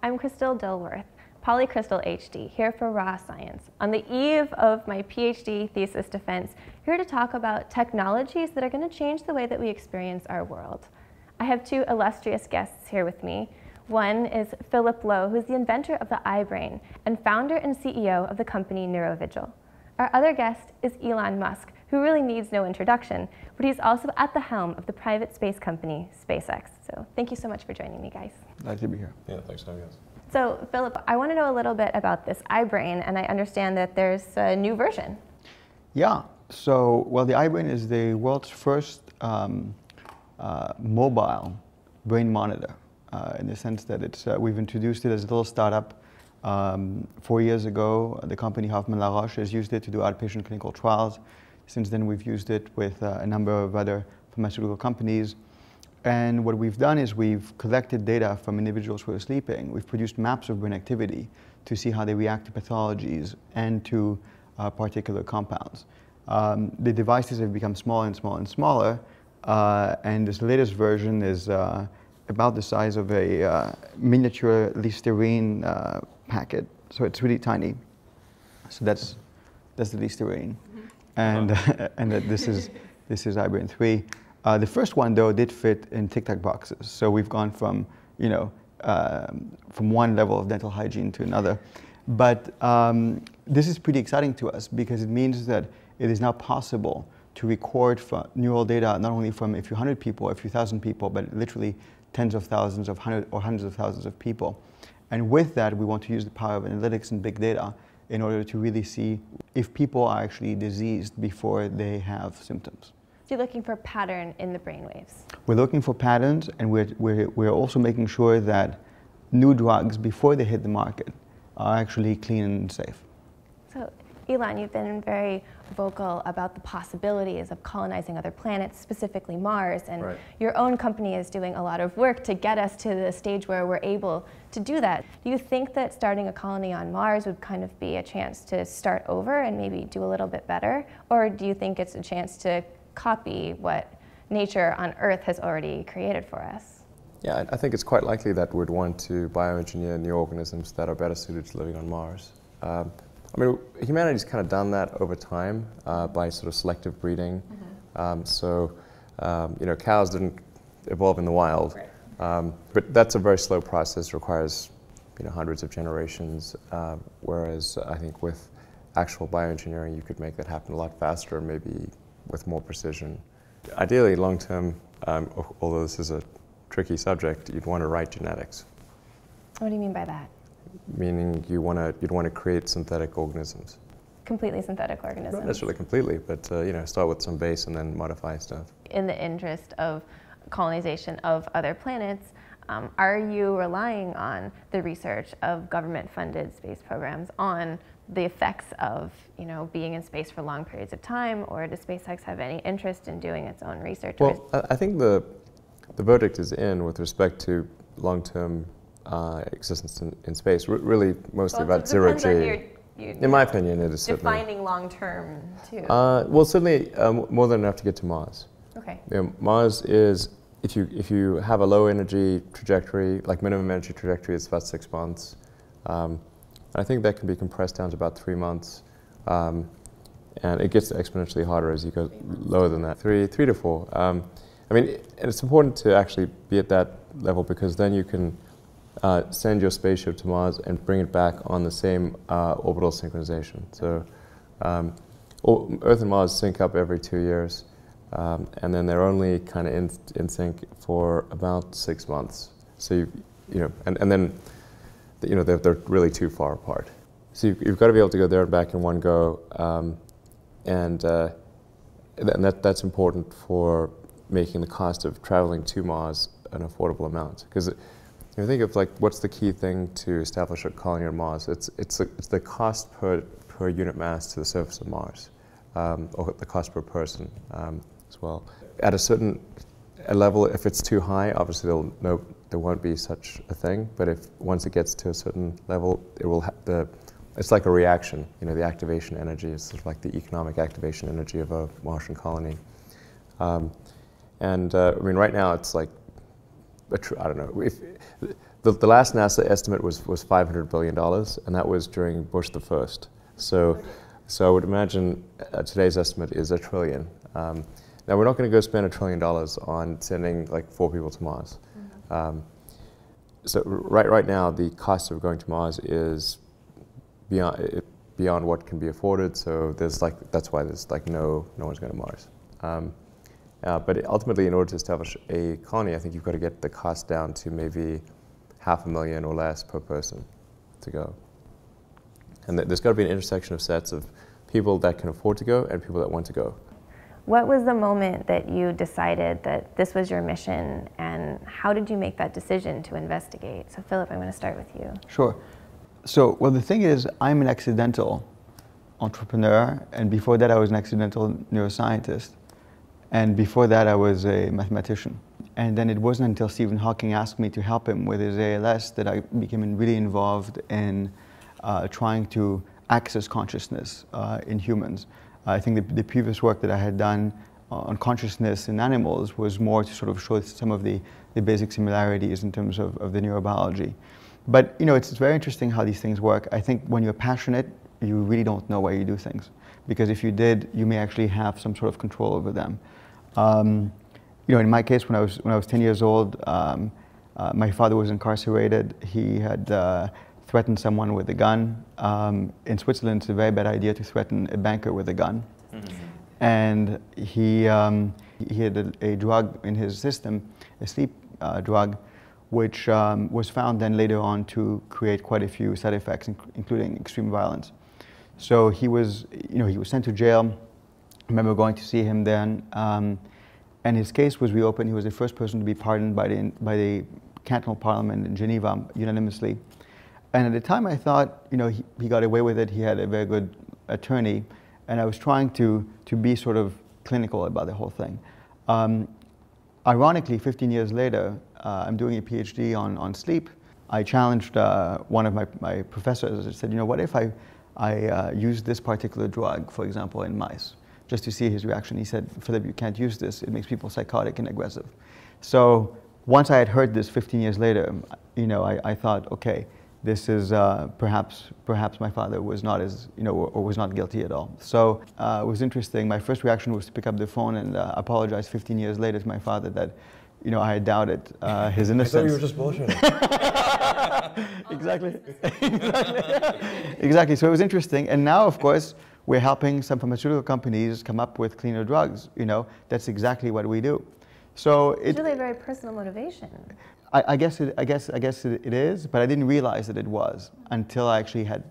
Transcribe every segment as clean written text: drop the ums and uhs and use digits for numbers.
I'm Crystal Dilworth, Polycrystal HD, here for Raw Science. On the eve of my PhD thesis defense, here to talk about technologies that are going to change the way that we experience our world. I have two illustrious guests here with me. One is Philip Lowe, who's the inventor of the iBrain and founder and CEO of the company Neurovigil. Our other guest is Elon Musk, who really needs no introduction, but he's also at the helm of the private space company SpaceX. So thank you so much for joining me, guys. Glad to be here. Yeah, thanks for having us. So Philip, I want to know a little bit about this iBrain, and I understand that there's a new version. Yeah, so, well, the iBrain is the world's first mobile brain monitor, in the sense that it's, we've introduced it as a little startup 4 years ago. The company Hoffmann La Roche has used it to do outpatient clinical trials. Since then, we've used it with a number of other pharmaceutical companies. And what we've done is we've collected data from individuals who are sleeping. We've produced maps of brain activity to see how they react to pathologies and to particular compounds. The devices have become smaller and smaller and smaller, and this latest version is about the size of a miniature Listerine packet. So it's really tiny. So that's the Listerine. And, and this is iBrain 3. The first one, though, did fit in Tic Tac boxes. So we've gone from, you know, from one level of dental hygiene to another. But this is pretty exciting to us because it means that it is now possible to record neural data not only from a few hundred people or a few thousand people, but literally tens of thousands of hundreds of thousands of people. And with that, we want to use the power of analytics and big data in order to really see if people are actually diseased before they have symptoms. So you're looking for a pattern in the brainwaves. We're looking for patterns, and we're also making sure that new drugs, before they hit the market, are actually clean and safe. So, Elon, you've been very vocal about the possibilities of colonizing other planets, specifically Mars, and right. Your own company is doing a lot of work to get us to the stage where we're able to do that. Do you think that starting a colony on Mars would kind of be a chance to start over and maybe do a little bit better? Or do you think it's a chance to copy what nature on Earth has already created for us? Yeah, I think it's quite likely that we'd want to bioengineer new organisms that are better suited to living on Mars. I mean, humanity's kind of done that over time by sort of selective breeding. You know, cows didn't evolve in the wild, right. But that's a very slow process, requires, you know, hundreds of generations, whereas I think with actual bioengineering you could make that happen a lot faster, maybe with more precision. Ideally, long-term, although this is a tricky subject, you'd want to write genetics. What do you mean by that? Meaning you'd want to create synthetic organisms. Completely synthetic organisms? Not necessarily completely, but you know, start with some base and then modify stuff. In the interest of colonization of other planets, are you relying on the research of government-funded space programs on the effects of, you know, being in space for long periods of time, or does SpaceX have any interest in doing its own research? Well, I think the verdict is in with respect to long-term existence in space, really mostly about zero-G. In my opinion, it is certainly defining long-term too. Well, certainly more than enough to get to Mars. Okay. You know, Mars is, if you have a low energy trajectory, like minimum energy trajectory, it's about 6 months. I think that can be compressed down to about 3 months, and it gets exponentially harder as you go lower than that. Three to four. I mean, and it's important to actually be at that level because then you can send your spaceship to Mars and bring it back on the same orbital synchronization. So Earth and Mars sync up every 2 years, and then they're only kind of in sync for about 6 months. So you know, and then you know they're really too far apart. So you've got to be able to go there and back in one go, and that's important for making the cost of traveling to Mars an affordable amount. Because you think of like what's the key thing to establish a colony on Mars? It's the cost per unit mass to the surface of Mars, or the cost per person as well. At a certain level, if it's too high, obviously there won't be such a thing. But if once it gets to a certain level, it will it's like a reaction. You know, the activation energy is sort of like the economic activation energy of a Martian colony. I mean, right now it's like, I don't know, if the last NASA estimate was $500 billion, and that was during Bush the First. So I would imagine today's estimate is $1 trillion. Now we're not going to go spend $1 trillion on sending like 4 people to Mars. Mm-hmm. So right now the cost of going to Mars is beyond what can be afforded. So that's why there's like no one's going to Mars. But ultimately, in order to establish a colony, I think you've got to get the cost down to maybe $500,000 or less per person to go. And there's got to be an intersection of sets of people that can afford to go and people that want to go. What was the moment that you decided that this was your mission, and how did you make that decision to investigate? So Philip, I'm going to start with you. Sure. So, well, the thing is, I'm an accidental entrepreneur, and before that I was an accidental neuroscientist. And before that, I was a mathematician. And then it wasn't until Stephen Hawking asked me to help him with his ALS that I became really involved in trying to access consciousness in humans. I think the previous work that I had done on consciousness in animals was more to sort of show some of the basic similarities in terms of the neurobiology. But you know, it's very interesting how these things work. I think when you're passionate, you really don't know why you do things. Because if you did, you may actually have some sort of control over them. You know, in my case, when I was 10 years old, my father was incarcerated. He had threatened someone with a gun. In Switzerland, it's a very bad idea to threaten a banker with a gun. Mm-hmm. And he had a drug in his system, a sleep drug, which was found then later on to create quite a few side effects, including extreme violence. So he was sent to jail. I remember going to see him then, and his case was reopened. He was the first person to be pardoned by the cantonal parliament in Geneva unanimously. And at the time, I thought, you know, he got away with it. He had a very good attorney, and I was trying to be sort of clinical about the whole thing. Ironically, 15 years later, I'm doing a PhD on sleep. I challenged one of my professors. I said, you know, what if I use this particular drug, for example, in mice, just to see his reaction. He said, Philip, you can't use this. It makes people psychotic and aggressive. So once I had heard this 15 years later, you know, I thought, okay, this is perhaps my father was not as, you know, or was not guilty at all. So it was interesting. My first reaction was to pick up the phone and apologize 15 years later to my father that, you know, I had doubted his innocence. I thought you were just bullshitting. Exactly. Exactly. So it was interesting. And now, of course, we're helping some pharmaceutical companies come up with cleaner drugs. You know, that's exactly what we do. So it's really a very personal motivation. I guess it is, but I didn't realize that it was until I actually had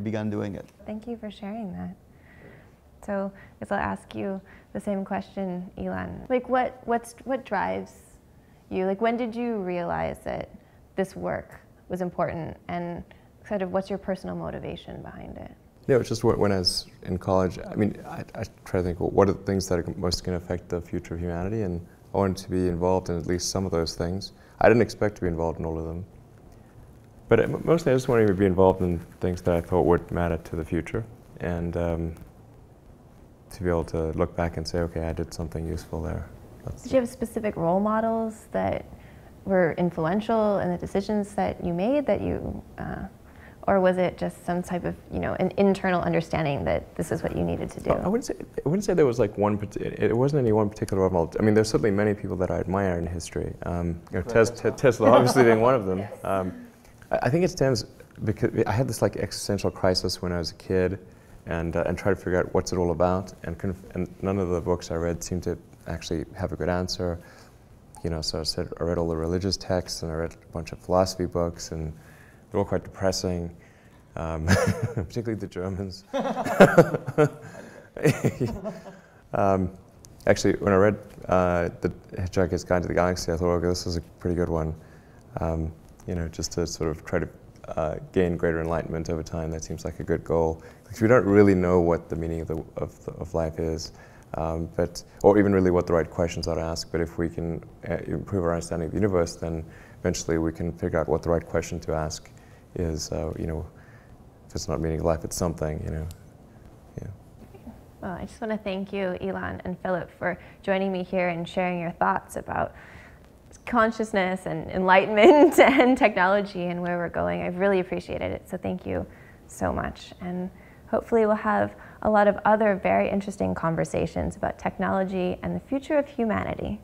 begun doing it. Thank you for sharing that. So I guess I'll ask you the same question, Ilan. Like, what drives you? Like, when did you realize that this work was important, and kind of what's your personal motivation behind it? Yeah, it's just when I was in college. I mean, I try to think, well, what are the things that are most going to affect the future of humanity, and I wanted to be involved in at least some of those things. I didn't expect to be involved in all of them, but mostly I just wanted to be involved in things that I thought would matter to the future, and to be able to look back and say, okay, I did something useful there. Did you have specific role models that were influential in the decisions that you made, that you, or was it just some type of, you know, an internal understanding that this is what you needed to do? I wouldn't say there was like one. It wasn't any one particular role model. I mean, there's certainly many people that I admire in history. You know, Tesla obviously being one of them. Yes. I think it stems because I had this like existential crisis when I was a kid, and tried to figure out what's it all about. And none of the books I read seemed to actually have a good answer. You know, so I read all the religious texts, and I read a bunch of philosophy books, and they're all quite depressing, particularly the Germans. Actually, when I read The Hitchhiker's Guide to the Galaxy, I thought, okay, this is a pretty good one. You know, just to sort of try to gain greater enlightenment over time. That seems like a good goal, because we don't really know what the meaning of life is, or even really what the right questions are to ask. But if we can improve our understanding of the universe, then eventually we can figure out what the right question to ask is. You know, if it's not meaning of life, it's something. You know. Yeah. Well, I just want to thank you, Ilan and Philip, for joining me here and sharing your thoughts about consciousness and enlightenment and technology and where we're going. I've really appreciated it, so thank you so much. And hopefully we'll have a lot of other very interesting conversations about technology and the future of humanity.